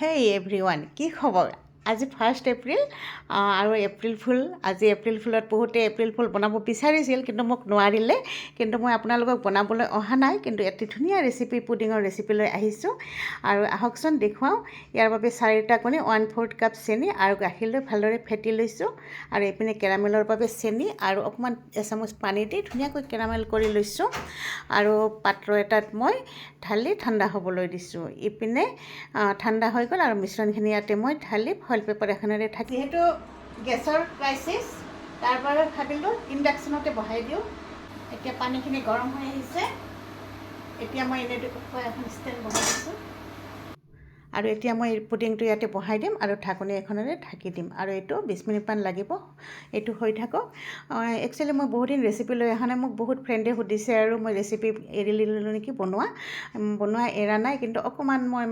হেই everyone, কি খবৰ? আজি 1 এপ্ৰিল আৰু এপ্ৰিল ফুল। আজি এপ্ৰিল ফুলত বহুতে এপ্ৰিল ফুল বনাব বিচাৰিছিল, কিন্তু মোক নোৱাৰিলে। কিন্তু মই আপোনালোকক বনাবলৈ অহা নাই, কিন্তু এটি ধুনীয়া ৰেচিপি পুডিঙৰ ৰেচিপি লৈ আহিছোঁ। আৰু আহকচোন দেখুৱাওঁ। ইয়াৰ বাবে 4টা কণী, 1/4 কাপ চেনি আৰু গাখীৰ লৈ ভালদৰে ফেটি লৈছোঁ। আৰু এইপিনে কেৰামেলৰ বাবে চেনি আৰু অকণমান এচামুচ পানী দি ধুনীয়াকৈ কেৰামেল কৰি লৈছোঁ। আৰু পাত্ৰ এটাত মই ঢালি ঠাণ্ডা হ'বলৈ দিছোঁ। ইপিনে ঠাণ্ডা হৈ গ'ল আৰু মিশ্ৰণখিনি ইয়াতে মই ঢালি ফইল পেপাৰ এখনেৰে ঢাকি, যিহেতু গেছৰ ক্ৰাইচিছ, তাৰ পৰা ভাবিলোঁ ইণ্ডাকশ্যনতে বহাই দিওঁ। এতিয়া পানীখিনি গৰম হৈ আহিছে। এতিয়া মই এনেকৈ এখন ষ্টেণ্ড বহাই দিছোঁ আৰু এতিয়া মই পুডিংটো ইয়াতে বহাই দিম আৰু ঢাকনি এখনেৰে ঢাকি দিম। আৰু এইটো 20 মিনিটমান লাগিব। এইটো হৈ থাকক। একচুৱেলি মই বহুদিন ৰেচিপি লৈ অহা নাই। মোক বহুত ফ্ৰেণ্ডে সুধিছে আৰু মই ৰেচিপি এৰি দিলোঁ নেকি বনোৱা এৰা নাই, কিন্তু অকণমান মই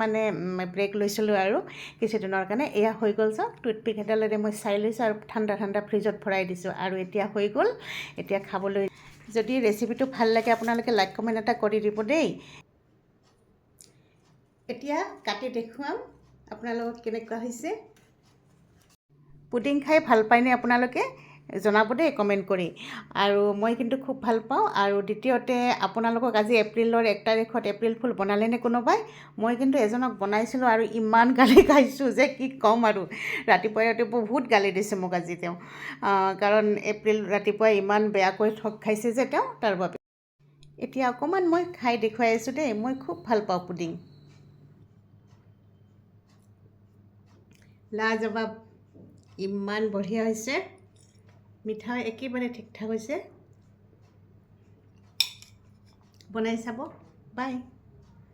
ব্ৰেক লৈছিলোঁ আৰু কিছুদিনৰ কাৰণে। এয়া হৈ গ'ল। চাওক, টুথপিক এডালেৰে মই চাই লৈছোঁ আৰু ঠাণ্ডা ফ্ৰিজত ভৰাই দিছোঁ। আৰু এতিয়া হৈ গ'ল। এতিয়া খাবলৈ। যদি ৰেচিপিটো ভাল লাগে আপোনালোকে লাইক কমেণ্ট এটা কৰি দিব দেই। এতিয়া কাটি দেখুৱাম আপোনালোকক কেনেকুৱা হৈছে। পুডিং খাই ভাল পায়নে আপোনালোকে? জনাব দেই কমেণ্ট কৰি। আৰু মই কিন্তু খুব ভাল পাওঁ। আৰু দ্বিতীয়তে আপোনালোকক আজি এপ্ৰিলৰ 1 তাৰিখত এপ্ৰিল ফুল বনালেনে কোনোবাই? মই কিন্তু এজনক বনাইছিলোঁ আৰু ইমান গালি খাইছোঁ যে কি ক'ম আৰু। ৰাতিপুৱাই বহুত গালি দিছে মোক আজি তেওঁ, কাৰণ এপ্ৰিল ৰাতিপুৱাই ইমান বেয়াকৈ ঠগ খাইছে যে তেওঁ, তাৰ বাবে। এতিয়া অকণমান মই খাই দেখুৱাই আছোঁ দেই। মই খুব ভাল পাওঁ পুডিং। লাজবাব, ইমান বঢ়িয়া হৈছে। মিঠাই একেবাৰে ঠিক ঠাক হৈছে। বনাই চাব। বাই।